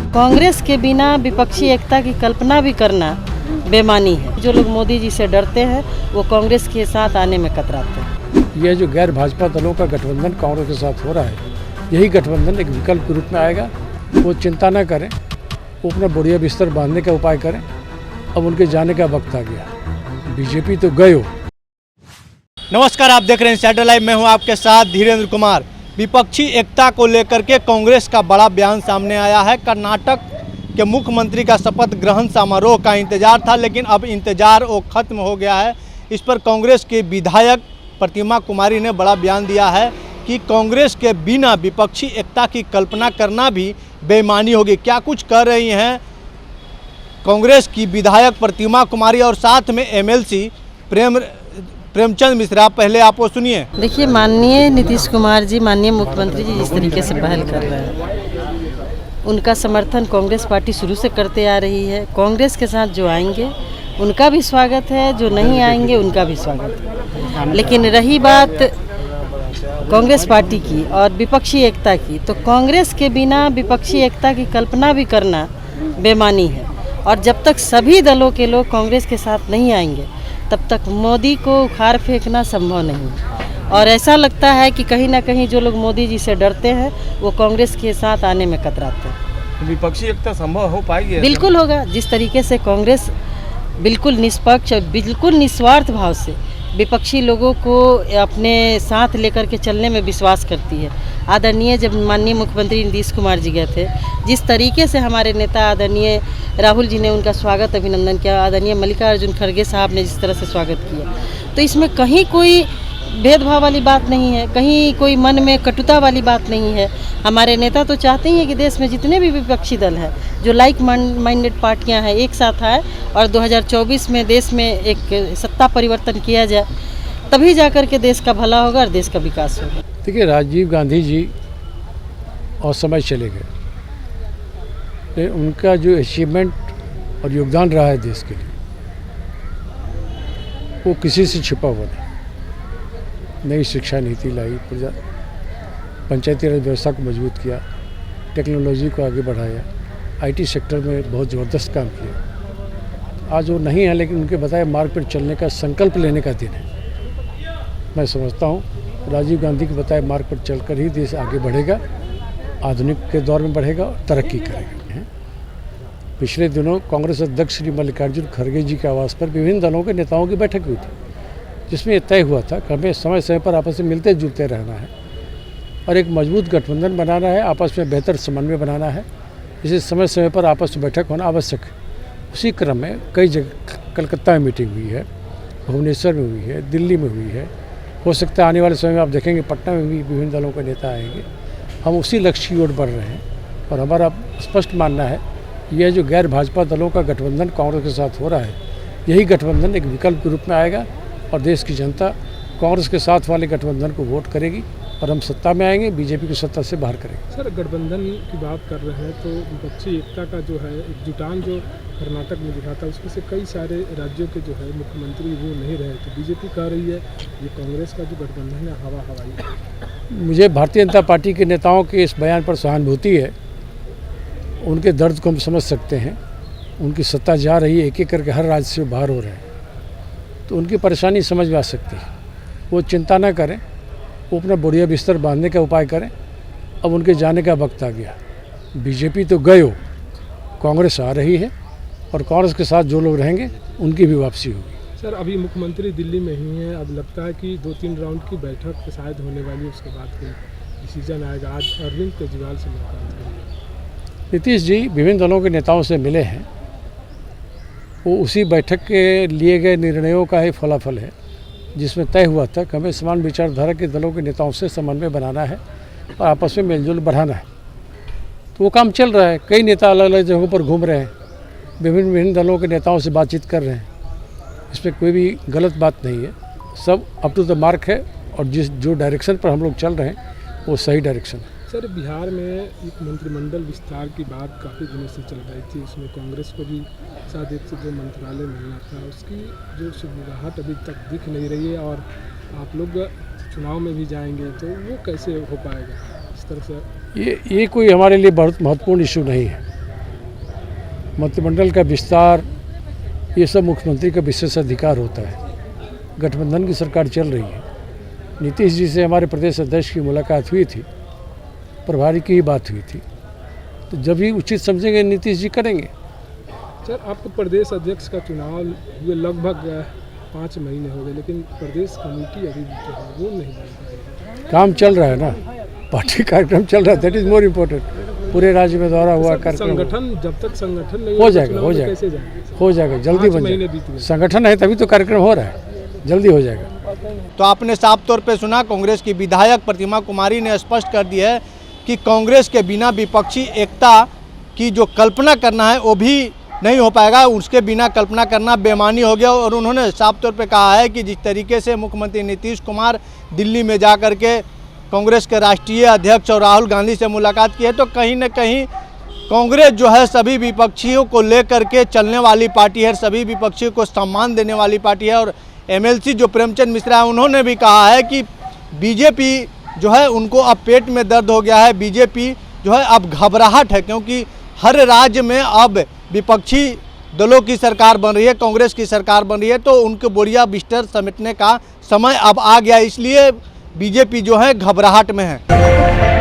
कांग्रेस के बिना विपक्षी एकता की कल्पना भी करना बेमानी है। जो लोग मोदी जी से डरते हैं वो कांग्रेस के साथ आने में कतराते हैं। यह जो गैर भाजपा दलों का गठबंधन कांग्रेस के साथ हो रहा है, यही गठबंधन एक विकल्प के रूप में आएगा। वो चिंता न करें, वो अपना बढ़िया बिस्तर बांधने का उपाय करें। अब उनके जाने का वक्त आ गया। बीजेपी तो गए हो। नमस्कार, आप देख रहे हैं इंसाइडर लाइव। मैं हूं आपके साथ धीरेन्द्र कुमार। विपक्षी एकता को लेकर के कांग्रेस का बड़ा बयान सामने आया है। कर्नाटक के मुख्यमंत्री का शपथ ग्रहण समारोह का इंतजार था, लेकिन अब इंतजार वो खत्म हो गया है। इस पर कांग्रेस के विधायक प्रतिमा कुमारी ने बड़ा बयान दिया है कि कांग्रेस के बिना विपक्षी एकता की कल्पना करना भी बेईमानी होगी। क्या कुछ कर रही हैं कांग्रेस की विधायक प्रतिमा कुमारी और साथ में एमएलसी प्रेमचंद मिश्रा। पहले आप वो सुनिए। देखिए, माननीय नीतीश कुमार जी, माननीय मुख्यमंत्री जी जिस तरीके से पहल कर रहे हैं, उनका समर्थन कांग्रेस पार्टी शुरू से करते आ रही है। कांग्रेस के साथ जो आएंगे उनका भी स्वागत है, जो नहीं आएंगे उनका भी स्वागत है। लेकिन रही बात कांग्रेस पार्टी की और विपक्षी एकता की, तो कांग्रेस के बिना विपक्षी एकता की कल्पना भी करना बेमानी है। और जब तक सभी दलों के लोग कांग्रेस के साथ नहीं आएंगे तब तक मोदी को उखाड़ फेंकना संभव नहीं। और ऐसा लगता है कि कहीं ना कहीं जो लोग मोदी जी से डरते हैं वो कांग्रेस के साथ आने में कतराते हैं। विपक्षी एकता संभव हो पाएगी? बिल्कुल होगा। जिस तरीके से कांग्रेस बिल्कुल निष्पक्ष, बिल्कुल निस्वार्थ भाव से विपक्षी लोगों को अपने साथ लेकर के चलने में विश्वास करती है। आदरणीय जब माननीय मुख्यमंत्री नीतीश कुमार जी गए थे, जिस तरीके से हमारे नेता आदरणीय राहुल जी ने उनका स्वागत अभिनंदन किया, आदरणीय मल्लिकार्जुन खड़गे साहब ने जिस तरह से स्वागत किया, तो इसमें कहीं कोई भेदभाव वाली बात नहीं है, कहीं कोई मन में कटुता वाली बात नहीं है। हमारे नेता तो चाहते ही हैं कि देश में जितने भी विपक्षी दल हैं, जो लाइक माइंडेड पार्टियां हैं, एक साथ आए और 2024 में देश में एक सत्ता परिवर्तन किया जाए, तभी जाकर के देश का भला होगा और देश का विकास होगा। देखिए, राजीव गांधी जी और समय चले गए, तो उनका जो अचीवमेंट और योगदान रहा है देश के लिए, वो किसी से छिपा हुआ नहीं। नई शिक्षा नीति लाई, पंचायती राज व्यवस्था को मजबूत किया, टेक्नोलॉजी को आगे बढ़ाया, आईटी सेक्टर में बहुत ज़बरदस्त काम किया। आज वो नहीं है, लेकिन उनके बताए मार्ग पर चलने का संकल्प लेने का दिन है। मैं समझता हूँ राजीव गांधी के बताए मार्ग पर चलकर ही देश आगे बढ़ेगा, आधुनिक के दौर में बढ़ेगा और तरक्की करेगा। पिछले दिनों कांग्रेस अध्यक्ष श्री मल्लिकार्जुन खड़गे जी के आवास पर विभिन्न दलों के नेताओं की बैठक हुई थी, जिसमें यह तय हुआ था कि हमें समय समय पर आपस में मिलते जुलते रहना है और एक मजबूत गठबंधन बनाना है, आपस में बेहतर समन्वय बनाना है। इसे समय समय पर आपस में बैठक होना आवश्यक है। उसी क्रम में कई जगह कलकत्ता में मीटिंग हुई है, भुवनेश्वर में हुई है, दिल्ली में हुई है। हो सकता है आने वाले समय में आप देखेंगे पटना में भी विभिन्न दलों के नेता आएंगे। हम उसी लक्ष्य की ओर बढ़ रहे हैं और हमारा स्पष्ट मानना है, यह जो गैर भाजपा दलों का गठबंधन कांग्रेस के साथ हो रहा है, यही गठबंधन एक विकल्प के रूप में आएगा और देश की जनता कांग्रेस के साथ वाले गठबंधन को वोट करेगी और हम सत्ता में आएंगे, बीजेपी को सत्ता से बाहर करेंगे। सर, गठबंधन की बात कर रहे हैं तो विपक्षी एकता का जो है एक जुटान जो कर्नाटक में दिखा था, उसमें से कई सारे राज्यों के जो है मुख्यमंत्री वो नहीं रहे। तो बीजेपी कह रही है ये कांग्रेस का जो गठबंधन है हवा हवाई। मुझे भारतीय जनता पार्टी के नेताओं के इस बयान पर सहानुभूति है। उनके दर्द को हम समझ सकते हैं। उनकी सत्ता जा रही है, एक एक करके हर राज्य से बाहर हो रहे हैं, तो उनकी परेशानी समझ में आ सकती है। वो चिंता न करें, वो अपना बढ़िया बिस्तर बांधने का उपाय करें। अब उनके जाने का वक्त आ गया। बीजेपी तो गए हो, कांग्रेस आ रही है और कांग्रेस के साथ जो लोग रहेंगे उनकी भी वापसी होगी। सर, अभी मुख्यमंत्री दिल्ली में ही हैं। अब लगता है कि 2-3 राउंड की बैठक शायद होने वाली है, उसके बाद कोई डिसीजन आएगा। आज अरविंद केजरीवाल से मुलाकात हुई। नीतीश जी विभिन्न दलों के नेताओं से मिले हैं। वो उसी बैठक के लिए गए निर्णयों का ही फलाफल है, जिसमें तय हुआ था कि हमें समान विचारधारा के दलों के नेताओं से समन्वय बनाना है और आपस में मेलजोल बढ़ाना है। तो वो काम चल रहा है। कई नेता अलग अलग जगहों पर घूम रहे हैं, विभिन्न दलों के नेताओं से बातचीत कर रहे हैं। इसमें कोई भी गलत बात नहीं है, सब अप टू द मार्क है और जो डायरेक्शन पर हम लोग चल रहे हैं वो सही डायरेक्शन है। सर, बिहार में एक मंत्रिमंडल विस्तार की बात काफ़ी दिनों से चल रही थी। उसमें कांग्रेस को भी शायद एक से दो मंत्रालय मिलना था, उसकी जो शुरुआत अभी तक दिख नहीं रही है और आप लोग चुनाव में भी जाएंगे तो वो कैसे हो पाएगा इस तरह से? ये कोई हमारे लिए बहुत महत्वपूर्ण इशू नहीं है। मंत्रिमंडल का विस्तार, ये सब मुख्यमंत्री का विशेष अधिकार होता है। गठबंधन की सरकार चल रही है। नीतीश जी से हमारे प्रदेश अध्यक्ष की मुलाकात हुई थी, प्रभारी की ही बात हुई थी, तो जब भी उचित समझेंगे नीतीश जी करेंगे। सर, आपको प्रदेश अध्यक्ष का चुनाव हुए लगभग 5 महीने हो गए, लेकिन प्रदेश कमेटी अभी जो है वो नहीं बन पाई। काम चल रहा है ना, पार्टी कार्यक्रम चल रहा है, दैट इज मोर इम्पोर्टेंट। पूरे राज्य में दौरा हुआ कार्यक्रम, संगठन जब तक संगठन नहीं हो जाएगा, हो जाएगा, कैसे जाएंगे? हो जाएगा, जल्दी बन जाएगा। संगठन है तभी तो कार्यक्रम हो रहा है, जल्दी हो जाएगा। तो आपने साफ तौर पे सुना, कांग्रेस की विधायक प्रतिमा कुमारी ने स्पष्ट कर दिया है कि कांग्रेस के बिना विपक्षी एकता की जो कल्पना करना है वो भी नहीं हो पाएगा, उसके बिना कल्पना करना बेमानी हो गया। और उन्होंने साफ तौर पे कहा है कि जिस तरीके से मुख्यमंत्री नीतीश कुमार दिल्ली में जा कर के कांग्रेस के राष्ट्रीय अध्यक्ष और राहुल गांधी से मुलाकात की है, तो कहीं न कहीं कांग्रेस जो है सभी विपक्षियों को लेकर के चलने वाली पार्टी है, सभी विपक्षियों को सम्मान देने वाली पार्टी है। और एमएलसी जो प्रेमचंद मिश्रा है, उन्होंने भी कहा है कि बीजेपी जो है उनको अब पेट में दर्द हो गया है, बीजेपी जो है अब घबराहट है, क्योंकि हर राज्य में अब विपक्षी दलों की सरकार बन रही है, कांग्रेस की सरकार बन रही है, तो उनके बोरिया बिस्तर समेटने का समय अब आ गया, इसलिए बीजेपी जो है घबराहट में है।